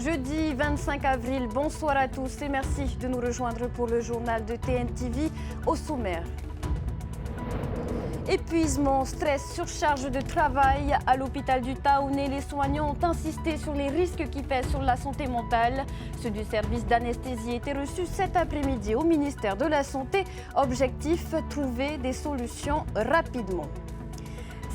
Jeudi 25 avril, bonsoir à tous et merci de nous rejoindre pour le journal de TNTV au sommaire. Épuisement, stress, surcharge de travail. À l'hôpital du Taounais, les soignants ont insisté sur les risques qui pèsent sur la santé mentale. Ceux du service d'anesthésie étaient reçus cet après-midi au ministère de la Santé. Objectif, trouver des solutions rapidement.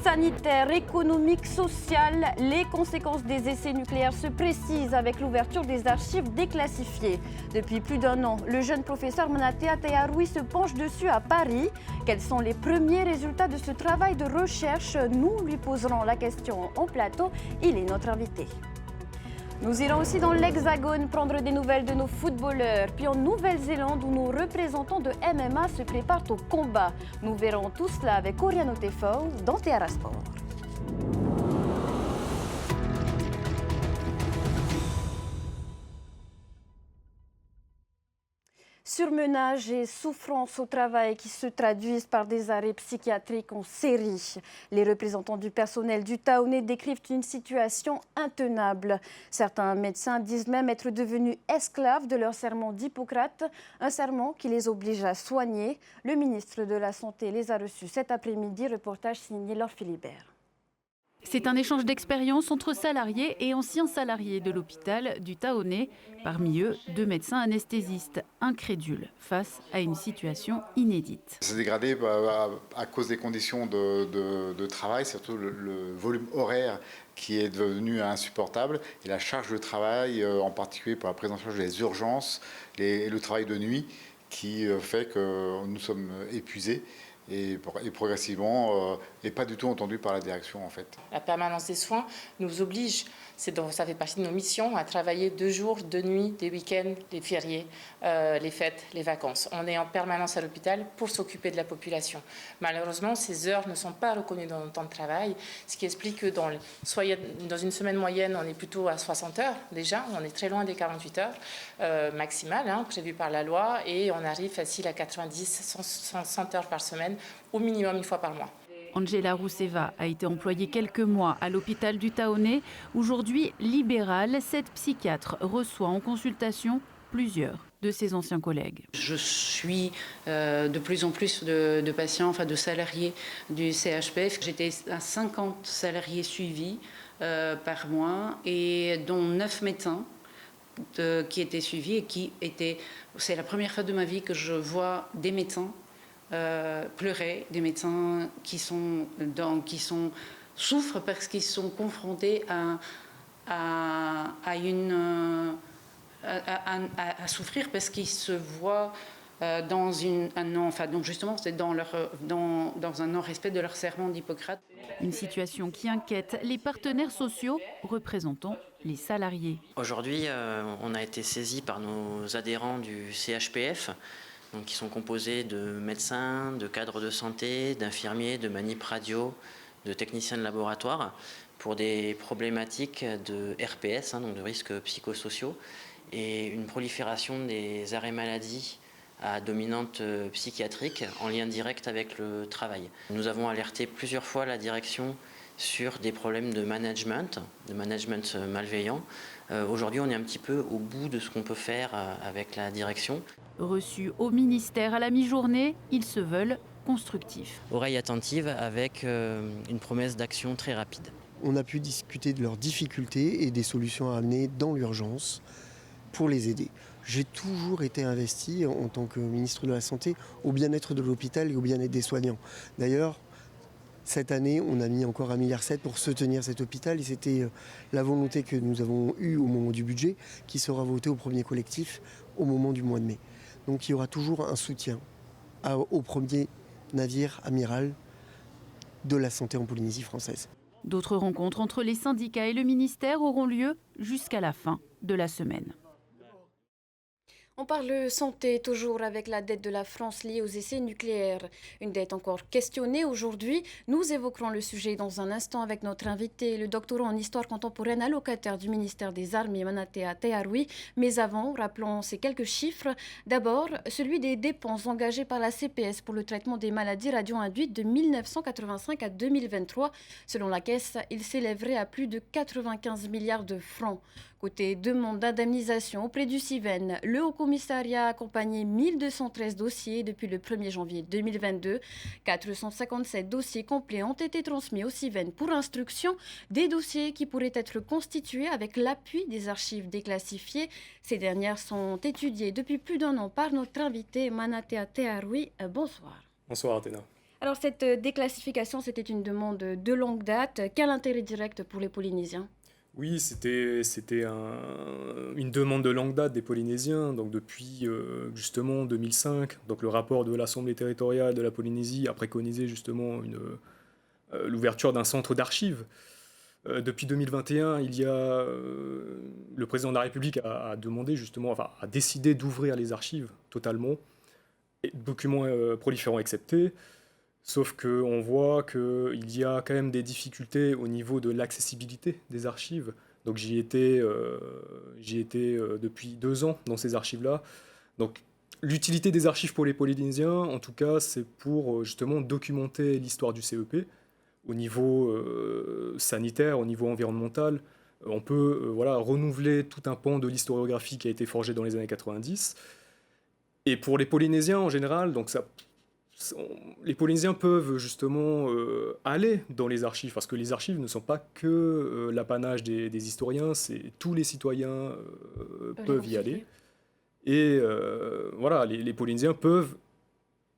Sanitaire, économique, social, les conséquences des essais nucléaires se précisent avec l'ouverture des archives déclassifiées. Depuis plus d'un an, le jeune professeur Manatea Tayaroui se penche dessus à Paris. Quels sont les premiers résultats de ce travail de recherche? Nous lui poserons la question en plateau. Il est notre invité. Nous irons aussi dans l'Hexagone prendre des nouvelles de nos footballeurs. Puis en Nouvelle-Zélande où nos représentants de MMA se préparent au combat. Nous verrons tout cela avec Oriano Tefo dans Théara Sport. Surmenage et souffrance au travail qui se traduisent par des arrêts psychiatriques en série. Les représentants du personnel du Taounais décrivent une situation intenable. Certains médecins disent même être devenus esclaves de leur serment d'Hippocrate, un serment qui les oblige à soigner. Le ministre de la Santé les a reçus cet après-midi. Reportage signé Laure Philibert. C'est un échange d'expériences entre salariés et anciens salariés de l'hôpital du Taounais. Parmi eux, 2 médecins anesthésistes incrédules face à une situation inédite. C'est dégradé à cause des conditions de travail, surtout le volume horaire qui est devenu insupportable et la charge de travail, en particulier pour la prise en charge des urgences et le travail de nuit qui fait que nous sommes épuisés. Et progressivement, et pas du tout entendu par la direction en fait. La permanence des soins nous oblige, ça fait partie de nos missions, à travailler 2 jours, 2 nuits, des week-ends, les fériés, les fêtes, les vacances. On est en permanence à l'hôpital pour s'occuper de la population. Malheureusement, ces heures ne sont pas reconnues dans le temps de travail, ce qui explique que dans une semaine moyenne, on est plutôt à 60 heures déjà, on est très loin des 48 heures maximales prévues par la loi, et on arrive facile à 90, 100 heures par semaine, au minimum 1 fois par mois. Angela Rousseva a été employée quelques mois à l'hôpital du Taounais. Aujourd'hui libérale, cette psychiatre reçoit en consultation plusieurs de ses anciens collègues. Je suis de plus en plus de patients, de salariés du CHPF. J'étais à 50 salariés suivis par mois et dont 9 médecins qui étaient suivis et qui étaient... C'est la première fois de ma vie que je vois des médecins pleurer, des médecins qui souffrent parce qu'ils sont confrontés à souffrir parce qu'ils se voient dans donc justement c'est dans un non-respect de leur serment d'Hippocrate. Une situation qui inquiète les partenaires sociaux représentant les salariés. Aujourd'hui, on a été saisi par nos adhérents du CHPF, donc, qui sont composés de médecins, de cadres de santé, d'infirmiers, de manip radio, de techniciens de laboratoire, pour des problématiques de RPS, donc de risques psychosociaux, et une prolifération des arrêts maladie à dominante psychiatrique en lien direct avec le travail. Nous avons alerté plusieurs fois la direction sur des problèmes de management malveillant. Aujourd'hui, on est un petit peu au bout de ce qu'on peut faire avec la direction. Reçus au ministère à la mi-journée, ils se veulent constructifs. Oreille attentive avec une promesse d'action très rapide. On a pu discuter de leurs difficultés et des solutions à amener dans l'urgence pour les aider. J'ai toujours été investi en tant que ministre de la Santé au bien-être de l'hôpital et au bien-être des soignants. D'ailleurs, cette année, on a mis encore 1,7 milliard pour soutenir cet hôpital et c'était la volonté que nous avons eue au moment du budget qui sera voté au premier collectif au moment du mois de mai. Donc il y aura toujours un soutien au premier navire amiral de la santé en Polynésie française. D'autres rencontres entre les syndicats et le ministère auront lieu jusqu'à la fin de la semaine. On parle santé toujours avec la dette de la France liée aux essais nucléaires. Une dette encore questionnée aujourd'hui. Nous évoquerons le sujet dans un instant avec notre invité, le doctorant en histoire contemporaine allocataire du ministère des Armées, Manatea Teharoui. Mais avant, rappelons ces quelques chiffres. D'abord, celui des dépenses engagées par la CPS pour le traitement des maladies radio-induites de 1985 à 2023. Selon la Caisse, il s'élèverait à plus de 95 milliards de francs. Côté demande d'indemnisation auprès du CIVEN, le Haut-Commissariat a accompagné 1213 dossiers depuis le 1er janvier 2022. 457 dossiers complets ont été transmis au CIVEN pour instruction, des dossiers qui pourraient être constitués avec l'appui des archives déclassifiées. Ces dernières sont étudiées depuis plus d'un an par notre invité Manatea Teharoui. Bonsoir. Bonsoir Athéna. Alors cette déclassification, c'était une demande de longue date. Quel intérêt direct pour les Polynésiens ? Oui, c'était une demande de longue date des Polynésiens, donc depuis justement 2005. Donc le rapport de l'Assemblée territoriale de la Polynésie a préconisé justement l'ouverture d'un centre d'archives. Depuis 2021, le président de la République a demandé justement, enfin a décidé d'ouvrir les archives totalement, et documents proliférants exceptés. Sauf qu'on voit qu'il y a quand même des difficultés au niveau de l'accessibilité des archives. Donc j'y étais depuis 2 ans dans ces archives-là. Donc l'utilité des archives pour les Polynésiens, en tout cas, c'est pour justement documenter l'histoire du CEP au niveau sanitaire, au niveau environnemental. On peut renouveler tout un pan de l'historiographie qui a été forgé dans les années 90. Et pour les Polynésiens en général, donc les Polynésiens peuvent justement aller dans les archives, parce que les archives ne sont pas que l'apanage des historiens, tous les citoyens peuvent y aller. Et les Polynésiens peuvent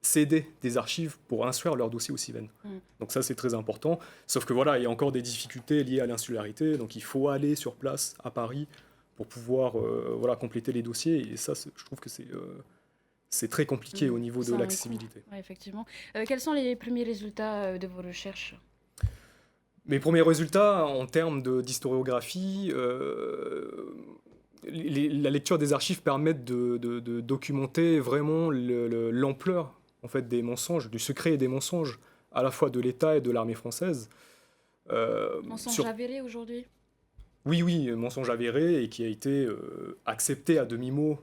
céder des archives pour instruire leur dossier au CIVEN. Donc ça, c'est très important. Sauf que il y a encore des difficultés liées à l'insularité, donc il faut aller sur place à Paris pour pouvoir compléter les dossiers. Et ça, je trouve que c'est très compliqué au niveau de l'accessibilité. Oui, effectivement. Quels sont les premiers résultats de vos recherches ? Mes premiers résultats en termes d'historiographie, la lecture des archives permet de documenter vraiment l'ampleur en fait, des mensonges, du secret et des mensonges, à la fois de l'État et de l'armée française. Mensonges avérés aujourd'hui ? Oui, mensonge avéré et qui a été accepté à demi-mot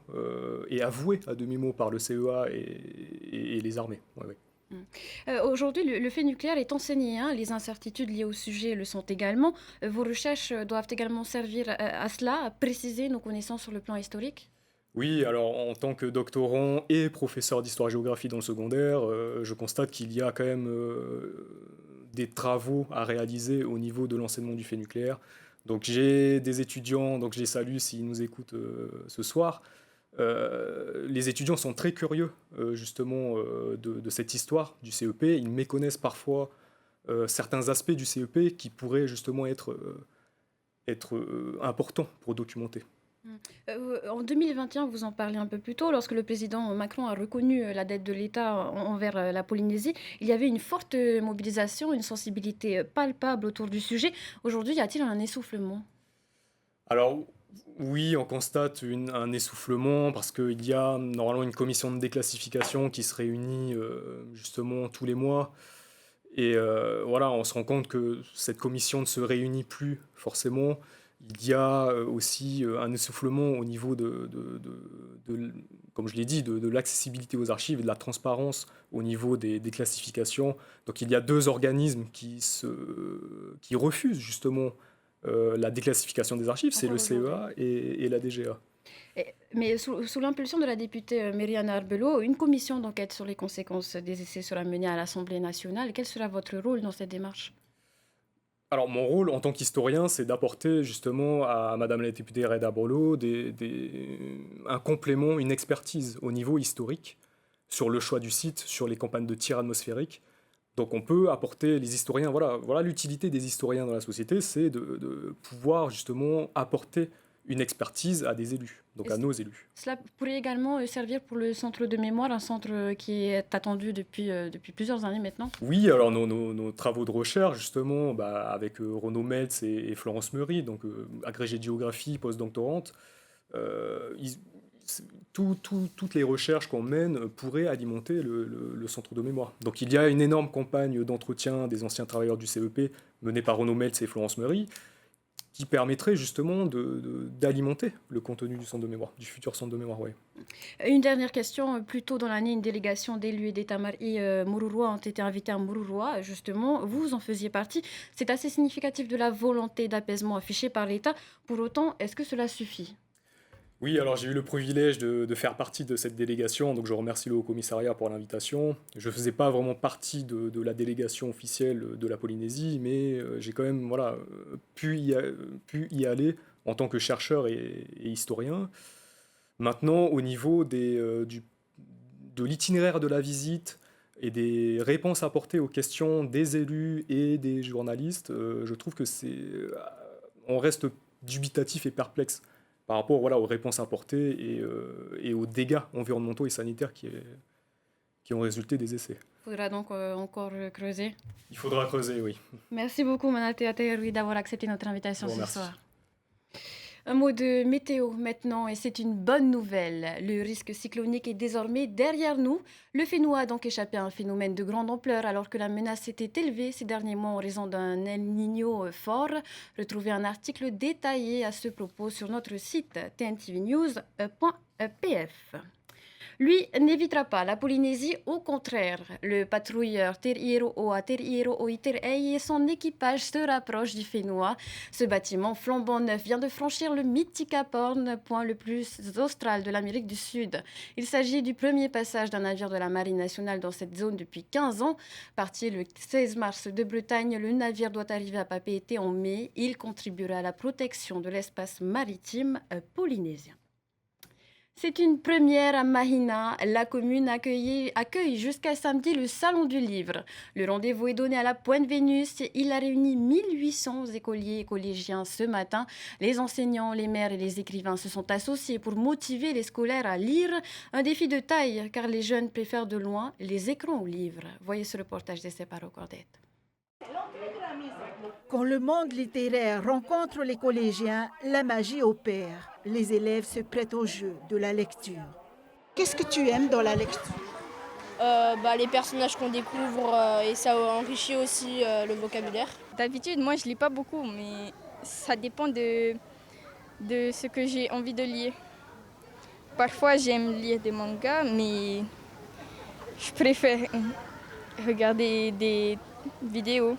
et avoué à demi-mot par le CEA et les armées. Ouais. Aujourd'hui, le fait nucléaire est enseigné. Les incertitudes liées au sujet le sont également. Vos recherches doivent également servir à cela, à préciser nos connaissances sur le plan historique ? Oui, alors en tant que doctorant et professeur d'histoire-géographie dans le secondaire, je constate qu'il y a quand même des travaux à réaliser au niveau de l'enseignement du fait nucléaire. Donc j'ai des étudiants, donc je les salue s'ils nous écoutent ce soir. Les étudiants sont très curieux justement de cette histoire du CEP. Ils méconnaissent parfois certains aspects du CEP qui pourraient justement être importants pour documenter. En 2021, vous en parlez un peu plus tôt, lorsque le président Macron a reconnu la dette de l'État envers la Polynésie, il y avait une forte mobilisation, une sensibilité palpable autour du sujet. Aujourd'hui, y a-t-il un essoufflement ? Alors oui, on constate un essoufflement parce qu'il y a normalement une commission de déclassification qui se réunit justement tous les mois. Et on se rend compte que cette commission ne se réunit plus forcément. Il y a aussi un essoufflement au niveau comme je l'ai dit, de l'accessibilité aux archives et de la transparence au niveau des classifications. Donc il y a 2 organismes qui refusent justement la déclassification des archives, c'est le CEA et la DGA. Mais sous l'impulsion de la députée Myriam Arbelot, une commission d'enquête sur les conséquences des essais sera menée à l'Assemblée nationale. Quel sera votre rôle dans cette démarche ? Alors mon rôle en tant qu'historien, c'est d'apporter justement à Madame la députée Reda Bolo un complément, une expertise au niveau historique sur le choix du site, sur les campagnes de tir atmosphérique. Donc on peut apporter les historiens, voilà l'utilité des historiens dans la société, c'est de pouvoir justement apporter une expertise à des élus, donc à nos élus. Cela pourrait également servir pour le centre de mémoire, un centre qui est attendu depuis plusieurs années maintenant. Oui, alors nos travaux de recherche, justement, avec Renaud Meltz et Florence Meury, donc agrégée de géographie, post-doctorante, toutes les recherches qu'on mène pourraient alimenter le centre de mémoire. Donc il y a une énorme campagne d'entretien des anciens travailleurs du CEP menée par Renaud Meltz et Florence Meury, qui permettrait justement d'alimenter le contenu du centre de mémoire, du futur centre de mémoire. Ouais. Une dernière question. Plus tôt dans l'année, une délégation d'élus et d'État-Mari Mururoa ont été invités à Mururoa. Justement, vous en faisiez partie. C'est assez significatif de la volonté d'apaisement affichée par l'État. Pour autant, est-ce que cela suffit ? Oui, alors j'ai eu le privilège de faire partie de cette délégation, donc je remercie le Haut-Commissariat pour l'invitation. Je ne faisais pas vraiment partie de la délégation officielle de la Polynésie, mais j'ai quand même pu y aller en tant que chercheur et historien. Maintenant, au niveau de l'itinéraire de la visite et des réponses apportées aux questions des élus et des journalistes, je trouve que on reste dubitatif et perplexe par rapport aux réponses apportées et aux dégâts environnementaux et sanitaires qui ont résulté des essais. Il faudra donc encore creuser. Il faudra creuser, oui. Merci beaucoup, Manatea Teherui, d'avoir accepté notre invitation ce Merci. soir. Un mot de météo maintenant, et c'est une bonne nouvelle. Le risque cyclonique est désormais derrière nous. Le Fénois a donc échappé à un phénomène de grande ampleur alors que la menace s'était élevée ces derniers mois en raison d'un El Niño fort. Retrouvez un article détaillé à ce propos sur notre site tntvnews.pf. Lui n'évitera pas la Polynésie, au contraire. Le patrouilleur Teriero Oa Teriero Oiterei et son équipage se rapprochent du Fénois. Ce bâtiment flambant neuf vient de franchir le mythique Cap Horn, point le plus austral de l'Amérique du Sud. Il s'agit du premier passage d'un navire de la Marine nationale dans cette zone depuis 15 ans. Parti le 16 mars de Bretagne, le navire doit arriver à Papeete en mai. Il contribuera à la protection de l'espace maritime polynésien. C'est une première à Mahina. La commune accueille jusqu'à samedi le Salon du Livre. Le rendez-vous est donné à la Pointe Vénus. Il a réuni 1800 écoliers et collégiens ce matin. Les enseignants, les maires et les écrivains se sont associés pour motiver les scolaires à lire. Un défi de taille car les jeunes préfèrent de loin les écrans aux livres. Voyez ce reportage de Separo Cordette. Quand le monde littéraire rencontre les collégiens, la magie opère. Les élèves se prêtent au jeu de la lecture. Qu'est-ce que tu aimes dans la lecture ? Les personnages qu'on découvre et ça enrichit aussi le vocabulaire. D'habitude, moi je lis pas beaucoup, mais ça dépend de ce que j'ai envie de lire. Parfois j'aime lire des mangas, mais je préfère regarder des vidéos.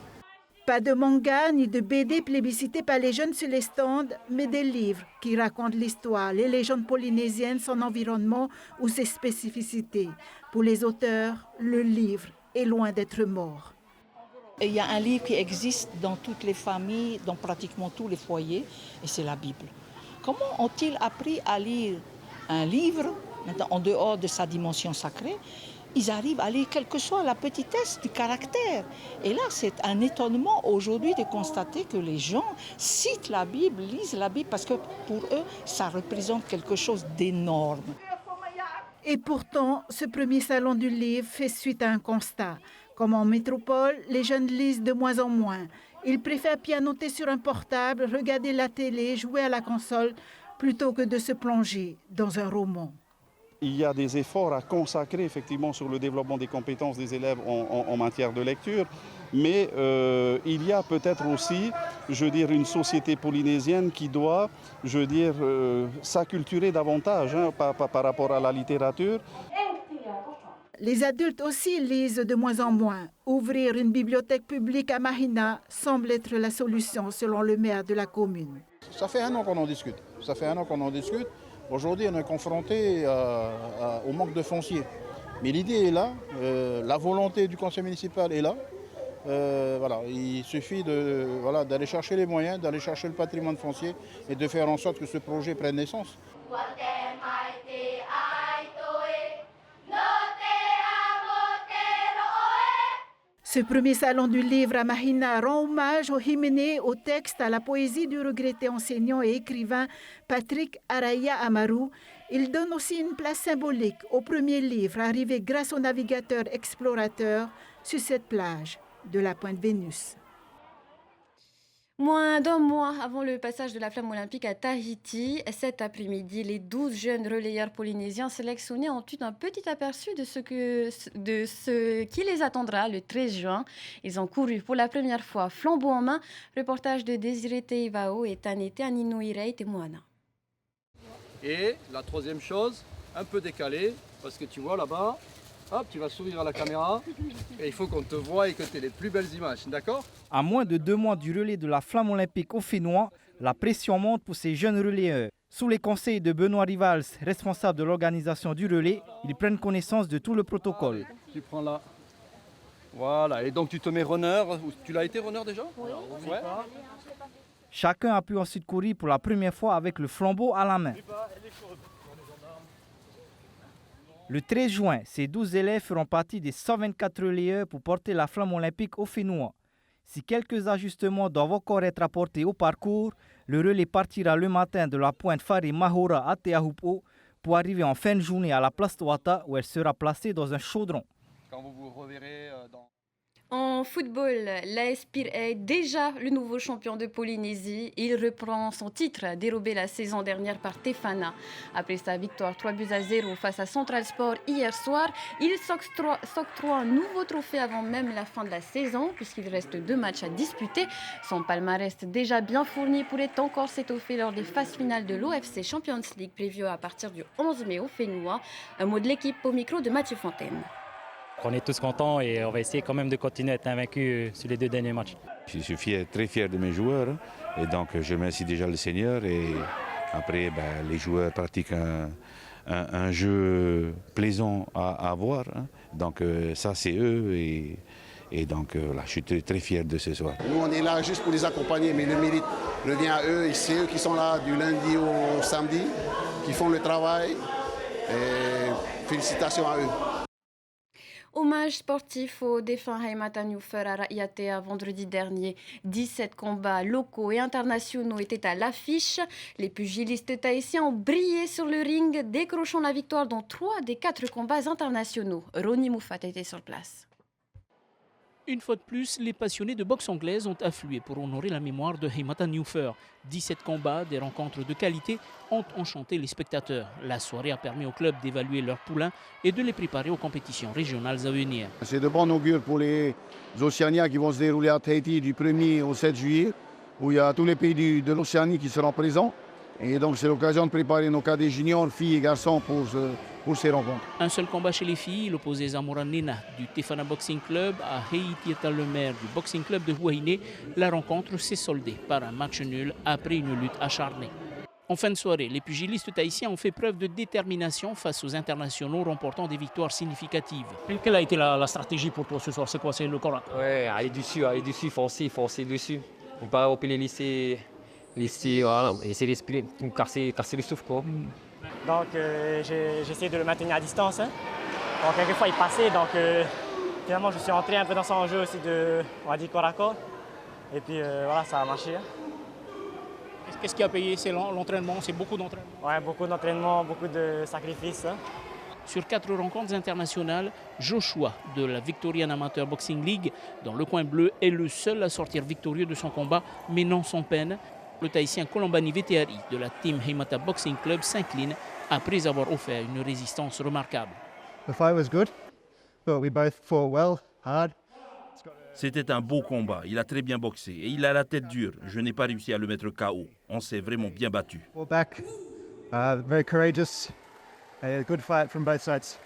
Pas de manga ni de BD plébiscités par les jeunes sur les stands, mais des livres qui racontent l'histoire, les légendes polynésiennes, son environnement ou ses spécificités. Pour les auteurs, le livre est loin d'être mort. Il y a un livre qui existe dans toutes les familles, dans pratiquement tous les foyers, et c'est la Bible. Comment ont-ils appris à lire un livre, maintenant, en dehors de sa dimension sacrée ? Ils arrivent à lire quelle que soit la petitesse du caractère. Et là, c'est un étonnement aujourd'hui de constater que les gens citent la Bible, lisent la Bible, parce que pour eux, ça représente quelque chose d'énorme. Et pourtant, ce premier salon du livre fait suite à un constat. Comme en métropole, les jeunes lisent de moins en moins. Ils préfèrent pianoter sur un portable, regarder la télé, jouer à la console, plutôt que de se plonger dans un roman. Il y a des efforts à consacrer effectivement sur le développement des compétences des élèves en matière de lecture, mais il y a peut-être aussi, une société polynésienne qui doit, s'acculturer davantage par rapport à la littérature. Les adultes aussi lisent de moins en moins. Ouvrir une bibliothèque publique à Mahina semble être la solution, selon le maire de la commune. Ça fait 1 an qu'on en discute. Aujourd'hui, on est confronté au manque de foncier. Mais l'idée est là, la volonté du conseil municipal est là. Il suffit d'aller chercher les moyens, d'aller chercher le patrimoine foncier et de faire en sorte que ce projet prenne naissance. Ce premier salon du livre à Mahina rend hommage au Himene, au texte, à la poésie du regretté enseignant et écrivain Patrick Araya Amaru. Il donne aussi une place symbolique au premier livre arrivé grâce au navigateur explorateur sur cette plage de la Pointe Vénus. Moins d'un mois avant le passage de la flamme olympique à Tahiti, cet après-midi, les 12 jeunes relayeurs polynésiens sélectionnés ont eu un petit aperçu de ce qui les attendra le 13 juin. Ils ont couru pour la première fois flambeau en main. Reportage de Désiré Teivao et Tanete Aninuirei Temoana. Et la troisième chose, un peu décalé, parce que tu vois là-bas, hop, tu vas sourire à la caméra et il faut qu'on te voie et que tu aies les plus belles images, d'accord? À moins de 2 mois du relais de la flamme olympique au Fénois, la pression monte pour ces jeunes relayeurs. Sous les conseils de Benoît Rivals, responsable de l'organisation du relais, ils prennent connaissance de tout le protocole. Tu prends là. Voilà, et donc tu te mets runner. Tu l'as été runner déjà? Oui. Ouais. Chacun a pu ensuite courir pour la première fois avec le flambeau à la main. Le 13 juin, ces 12 élèves feront partie des 124 relayeurs pour porter la flamme olympique au Fénois. Si quelques ajustements doivent encore être apportés au parcours, le relais partira le matin de la pointe Fari Mahora à Teahupo pour arriver en fin de journée à la place Toata où elle sera placée dans un chaudron. Quand vous vous reverrez dans... En football, l'AS Pire est déjà le nouveau champion de Polynésie. Il reprend son titre, dérobé la saison dernière par Tefana. Après sa victoire 3-0 face à Central Sport hier soir, il s'octroie un nouveau trophée avant même la fin de la saison, puisqu'il reste 2 matchs à disputer. Son palmarès déjà bien fourni pourrait encore s'étoffer lors des phases finales de l'OFC Champions League prévues à partir du 11 mai au Fénois. Un mot de l'équipe au micro de Mathieu Fontaine. On est tous contents et on va essayer quand même de continuer à être invaincus sur les 2 derniers matchs. Je suis fier, très fier de mes joueurs et donc je remercie déjà le Seigneur et après les joueurs pratiquent un jeu plaisant à voir. Donc ça c'est eux et donc là, je suis très fier de ce soir. Nous on est là juste pour les accompagner mais le mérite revient à eux et c'est eux qui sont là du lundi au samedi, qui font le travail et félicitations à eux. Hommage sportif au défunt Haimata Newfer à Raiatea vendredi dernier. 17 combats locaux et internationaux étaient à l'affiche. Les pugilistes tahitiens ont brillé sur le ring, décrochant la victoire dans 3 des 4 combats internationaux. Ronnie Moufat était sur place. Une fois de plus, les passionnés de boxe anglaise ont afflué pour honorer la mémoire de Haimata Newfer. 17 combats, des rencontres de qualité ont enchanté les spectateurs. La soirée a permis au club d'évaluer leurs poulains et de les préparer aux compétitions régionales à venir. C'est de bon augure pour les Océaniens qui vont se dérouler à Tahiti du 1er au 7 juillet, où il y a tous les pays de l'Océanie qui seront présents. Et donc c'est l'occasion de préparer nos cadets juniors, filles et garçons pour ces rencontres. Un seul combat chez les filles, l'opposé Zamora Nena du Tefana Boxing Club à Heitieta Lemaire du Boxing Club de Huahine. La rencontre s'est soldée par un match nul après une lutte acharnée. En fin de soirée, les pugilistes tahitiens ont fait preuve de détermination face aux internationaux, remportant des victoires significatives. Quelle a été la stratégie pour toi ce soir? C'est quoi? C'est le corps? Ouais, aller dessus, foncer dessus. On ne pas opérer les voilà, essayer d'espérer casser le souffle, quoi. Donc j'ai essayé de le maintenir à distance. Donc quelquefois il passait, donc finalement je suis entré un peu dans son jeu aussi de, on va dire, corps à corps. Et puis voilà, ça a marché. Qu'est-ce qui a payé? C'est l'entraînement, c'est beaucoup d'entraînement? Ouais, beaucoup d'entraînement, beaucoup de sacrifices. Sur 4 rencontres internationales, Joshua de la Victorian Amateur Boxing League, dans le coin bleu, est le seul à sortir victorieux de son combat, mais non sans peine. Le Tahitien Kolombani Veteari de la Team Haimata Boxing Club s'incline après avoir offert une résistance remarquable. The fight was good, but we both fought well, hard. C'était un beau combat. Il a très bien boxé et il a la tête dure. Je n'ai pas réussi à le mettre KO. On s'est vraiment bien battu. Fought back, very courageous. A good fight from both sides.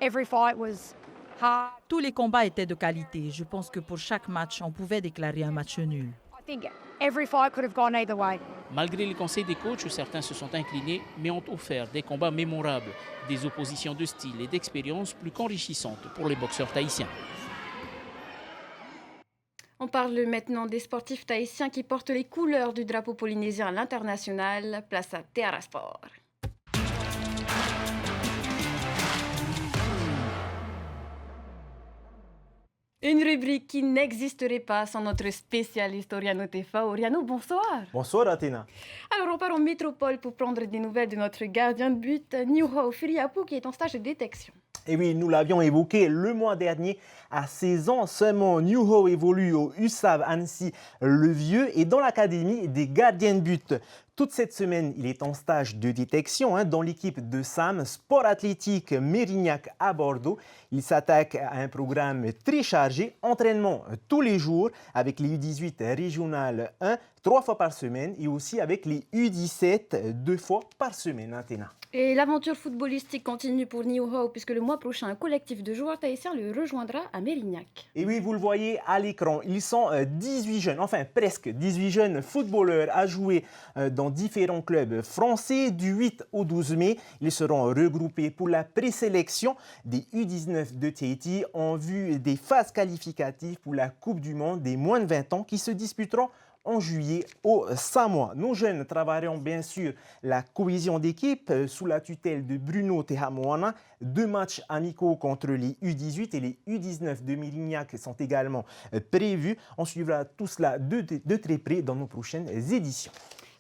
Every fight was hard. Tous les combats étaient de qualité. Je pense que pour chaque match, on pouvait déclarer un match nul. I think every fight could have gone either way. Malgré les conseils des coachs, certains se sont inclinés, mais ont offert des combats mémorables, des oppositions de style et d'expérience plus qu'enrichissantes pour les boxeurs tahitiens. On parle maintenant des sportifs tahitiens qui portent les couleurs du drapeau polynésien à l'international. Place à Teara Sport. Une rubrique qui n'existerait pas sans notre spécialiste Oriano Tefa. Oriano, bonsoir. Bonsoir Athéna. Alors on part en métropole pour prendre des nouvelles de notre gardien de but, Niuho Firiapu, qui est en stage de détection. Et oui, nous l'avions évoqué le mois dernier, à 16 ans seulement, New Ho évolue au USAV Annecy-le-Vieux et dans l'académie des gardiens de but. Toute cette semaine, il est en stage de détection dans l'équipe de SAM, Sport Athlétique Mérignac à Bordeaux. Il s'attaque à un programme très chargé, entraînement tous les jours avec les U18 régionales 1, 3 fois par semaine et aussi avec les U17 2 fois par semaine. Athéna. Et l'aventure footballistique continue pour New Ho puisque le mois prochain, un collectif de joueurs tahitiens le rejoindra à Mérignac. Et oui, vous le voyez à l'écran, ils sont 18 jeunes, enfin presque 18 jeunes footballeurs à jouer dans différents clubs français. Du 8 au 12 mai, ils seront regroupés pour la présélection des U19 de Tahiti en vue des phases qualificatives pour la Coupe du Monde des moins de 20 ans qui se disputeront en juillet au Samoa. Nos jeunes travailleront bien sûr la cohésion d'équipe sous la tutelle de Bruno Tehamoana. 2 matchs amicaux contre les U18 et les U19 de Mérignac sont également prévus. On suivra tout cela de très près dans nos prochaines éditions.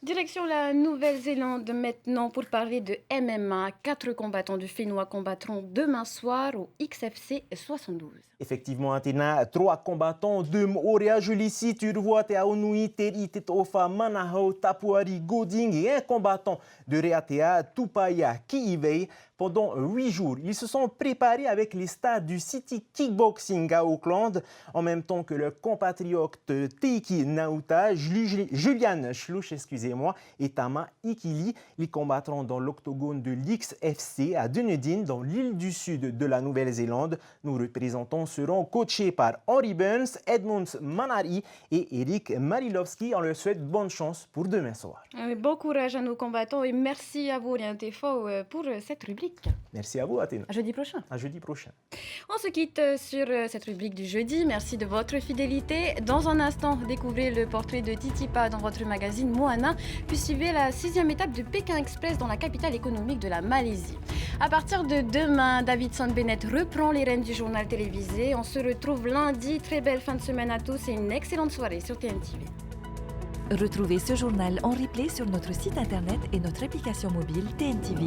Direction la Nouvelle-Zélande maintenant pour parler de MMA. 4 combattants du Fénois combattront demain soir au XFC 72. Effectivement, Athéna, 3 combattants de Moorea, Julissi, Turvoa, Teaonui, Teri, Tetofa, Manahau, Tapuari, Goding et un combattant de Reatea, Tupaya, Kiivei. Pendant 8 jours, ils se sont préparés avec les stars du City Kickboxing à Auckland, en même temps que le compatriote Teiki Nauta, Julian Schluch, et Tama Ikili. Ils combattront dans l'octogone de l'XFC à Dunedin, dans l'île du sud de la Nouvelle-Zélande. Nos représentants seront coachés par Henry Burns, Edmund Manari et Eric Marilovski. On leur souhaite bonne chance pour demain soir. Bon courage à nos combattants et merci à vous, Rien Tefo, pour cette rubrique. Merci à vous, Athéna. À jeudi prochain. À jeudi prochain. On se quitte sur cette rubrique du jeudi. Merci de votre fidélité. Dans un instant, découvrez le portrait de Titipa dans votre magazine Moana, puis suivez la 6e étape de Pékin Express dans la capitale économique de la Malaisie. À partir de demain, Davidson Bennett reprend les rênes du journal télévisé. On se retrouve lundi. Très belle fin de semaine à tous et une excellente soirée sur TNTV. Retrouvez ce journal en replay sur notre site internet et notre application mobile TNTV.